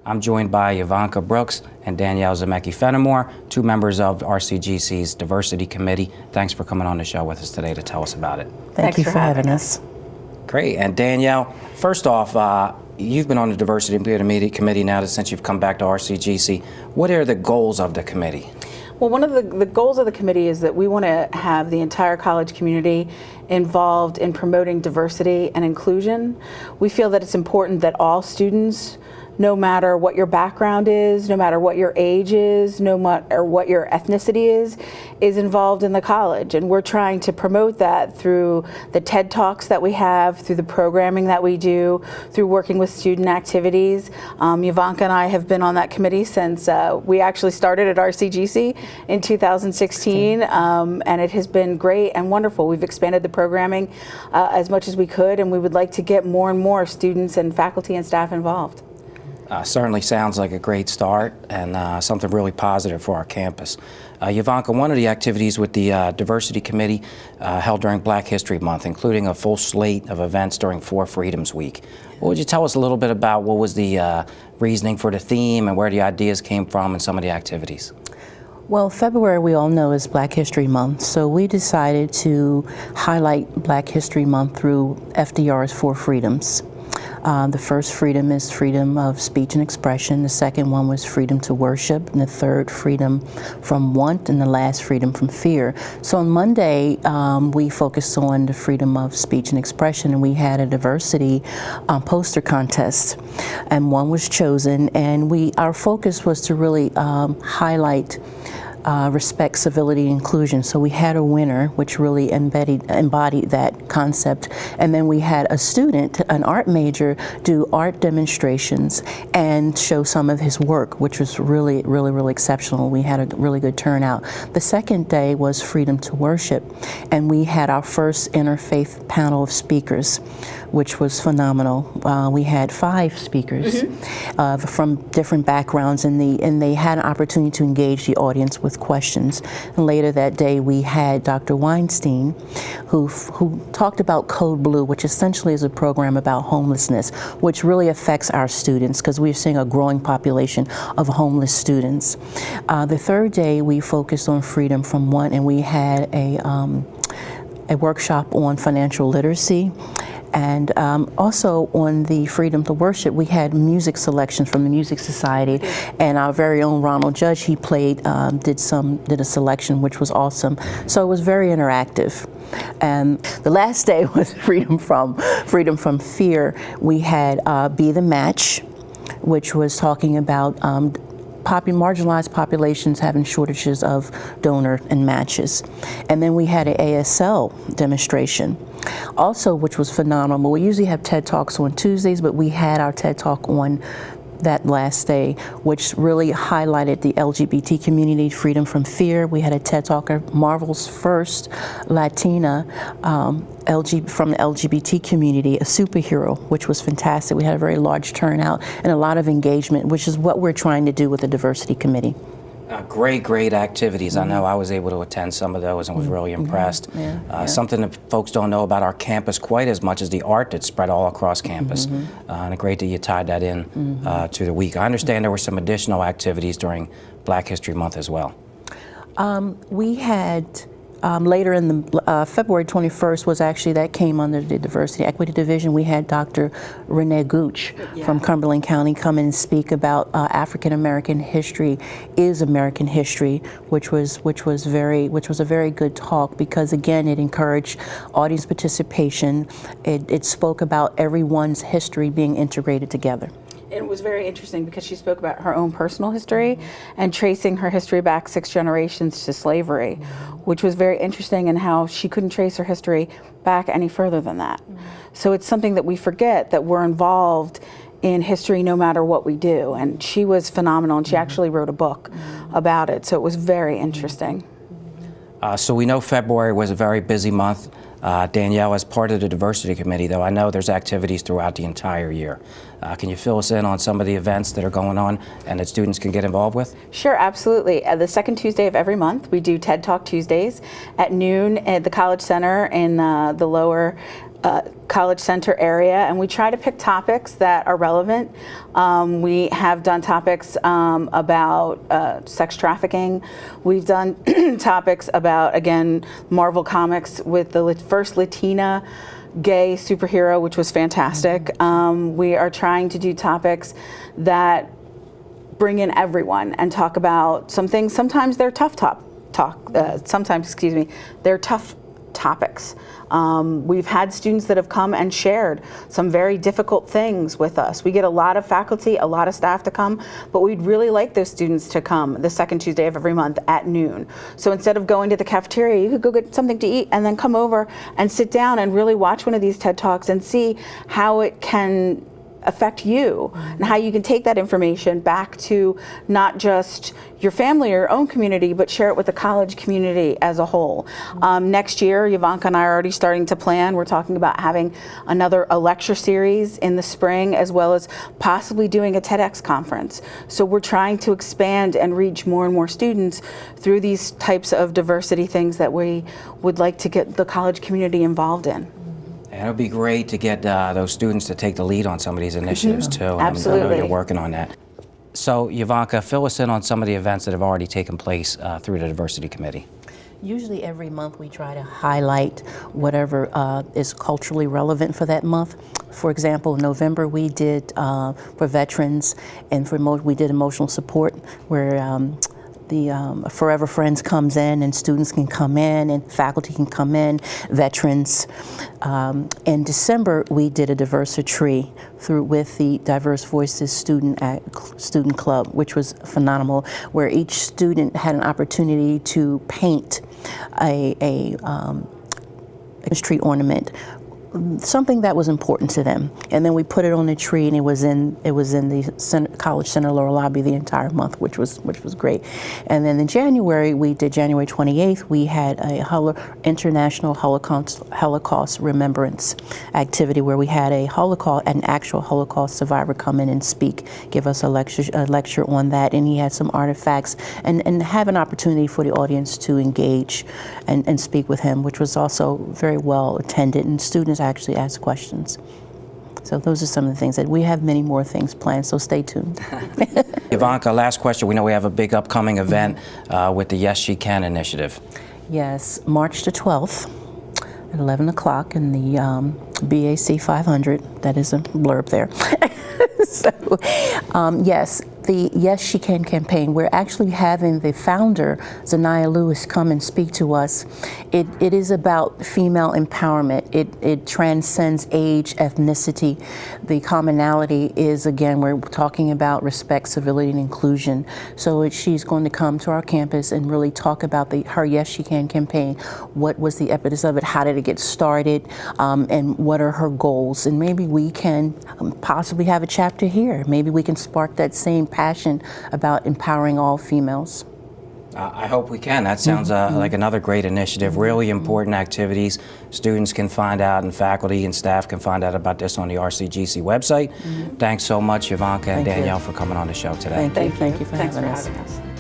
I'm joined by YaVanca Brooks and Danielle Zimecki-Fennimore, two members of RCGC's Diversity Committee. Thanks for coming on the show with us today to tell us about it. Thank you for having us. Great. And Danielle, first off, you've been on the Diversity Committee now since you've come back to RCGC. What are the goals of the committee? Well, one of the goals of the committee is that we want to have the entire college community involved in promoting diversity and inclusion. We feel that it's important that all students, no matter what your background is, no matter what your age is, no matter what your ethnicity is involved in the college. And we're trying to promote that through the TED Talks that we have, through the programming that we do, through working with student activities. YaVanca and I have been on that committee since we actually started at RCGC in 2016, and it has been great and wonderful. We've expanded the programming as much as we could, and we would like to get more and more students and faculty and staff involved. Certainly sounds like a great start and something really positive for our campus. YaVanca, one of the activities with the Diversity Committee held during Black History Month, including a full slate of events during 4 Freedoms Week. What would you tell us a little bit about what was the reasoning for the theme and where the ideas came from and some of the activities? Well, February, we all know, is Black History Month, so we decided to highlight Black History Month through FDR's 4 Freedoms. The first freedom is freedom of speech and expression. The second one was freedom to worship. And the third, freedom from want. And the last, freedom from fear. So on Monday, we focused on the freedom of speech and expression, and we had a diversity poster contest. And one was chosen, and our focus was to really highlight respect, civility, and inclusion. So we had a winner, which really embodied that concept. And then we had a student, an art major, do art demonstrations and show some of his work, which was really, really, really exceptional. We had a really good turnout. The second day was freedom to worship, and we had our first interfaith panel of speakers, which was phenomenal. We had 5 speakers from different backgrounds, and they had an opportunity to engage the audience with questions. And later that day, we had Dr. Weinstein, who talked about Code Blue, which essentially is a program about homelessness, which really affects our students because we're seeing a growing population of homeless students. The third day, we focused on freedom from want, and we had a workshop on financial literacy. And also on the freedom to worship, we had music selections from the Music Society, and our very own Ronald Judge, he played, did a selection, which was awesome. So it was very interactive. And the last day was freedom from fear. We had Be the Match, which was talking about marginalized populations having shortages of donor and matches. And then we had an ASL demonstration, also, which was phenomenal. We usually have TED Talks on Tuesdays, but we had our TED Talk on that last day, which really highlighted the LGBT community, freedom from fear. We had a TED Talker, Marvel's first Latina from the LGBT community, a superhero, which was fantastic. We had a very large turnout and a lot of engagement, which is what we're trying to do with the Diversity Committee. Great activities. I know I was able to attend some of those and was really impressed. Something that folks don't know about our campus quite as much as the art that's spread all across campus. And great that you tied that in to the week. I understand there were some additional activities during Black History Month as well. We had later in the February 21st was actually, that came under the Diversity Equity Division. We had Dr. Renee Gooch from Cumberland County come and speak about African American history is American history, which was a very good talk because again it encouraged audience participation. It spoke about everyone's history being integrated together. It was very interesting because she spoke about her own personal history and tracing her history back 6 generations to slavery, which was very interesting, and how she couldn't trace her history back any further than that. So it's something that we forget, that we're involved in history no matter what we do. And she was phenomenal, and she actually wrote a book about it. So it was very interesting. So we know February was a very busy month. Danielle, as part of the Diversity Committee, though, I know there's activities throughout the entire year. Can you fill us in on some of the events that are going on and that students can get involved with? Sure, absolutely. The second Tuesday of every month, we do TED Talk Tuesdays at noon at the College Center in the lower College Center area, and we try to pick topics that are relevant. We have done topics about sex trafficking. We've done topics about, again, Marvel Comics with the first Latina gay superhero, which was fantastic. We are trying to do topics that bring in everyone and talk about some things. Sometimes they're tough they're tough topics. We've had students that have come and shared some very difficult things with us. We get a lot of faculty, a lot of staff to come, but we'd really like those students to come the second Tuesday of every month at noon. So instead of going to the cafeteria, you could go get something to eat and then come over and sit down and really watch one of these TED Talks and see how it can affect you and how you can take that information back to not just your family or your own community, but share it with the college community as a whole. Next year, YaVanca and I are already starting to plan. We're talking about having a lecture series in the spring, as well as possibly doing a TEDx conference. So we're trying to expand and reach more and more students through these types of diversity things that we would like to get the college community involved in. And it would be great to get those students to take the lead on some of these initiatives too. And Absolutely. I know you're working on that. So YaVanca, fill us in on some of the events that have already taken place through the Diversity Committee. Usually every month we try to highlight whatever is culturally relevant for that month. For example, in November we did for veterans, and we did emotional support, where the Forever Friends comes in, and students can come in and faculty can come in, veterans. In December, we did a Diversity with the Diverse Voices Student Club, which was phenomenal, where each student had an opportunity to paint a tree ornament, something that was important to them, and then we put it on the tree, and it was in the College Center lower lobby the entire month, which was great. And then in January, we did January 28th. We had a International Holocaust Remembrance activity where we had an actual Holocaust survivor come in and speak, give us a lecture on that, and he had some artifacts, and have an opportunity for the audience to engage and speak with him, which was also very well attended, and students actually ask questions. So those are some of the things that we have. Many more things planned, so stay tuned. YaVanca, last question. We know we have a big upcoming event with the Yes She Can initiative. Yes, March the 12th at 11 o'clock in the BAC 500. That is a blurb there. So, yes, the Yes She Can campaign, we're actually having the founder, Zanaya Lewis, come and speak to us. It is about female empowerment. It transcends age, ethnicity. The commonality is, again, we're talking about respect, civility, and inclusion. So she's going to come to our campus and really talk about her Yes She Can campaign. What was the impetus of it? How did it get started? And what are her goals? And maybe we can possibly have a chapter here. Maybe we can spark that same passion about empowering all females. I hope we can. That sounds like another great initiative. Really important activities. Students can find out, and faculty and staff can find out about this on the RCGC website. Thanks so much, YaVanca and Danielle, for coming on the show today. Thank you for Thanks having for us. having us.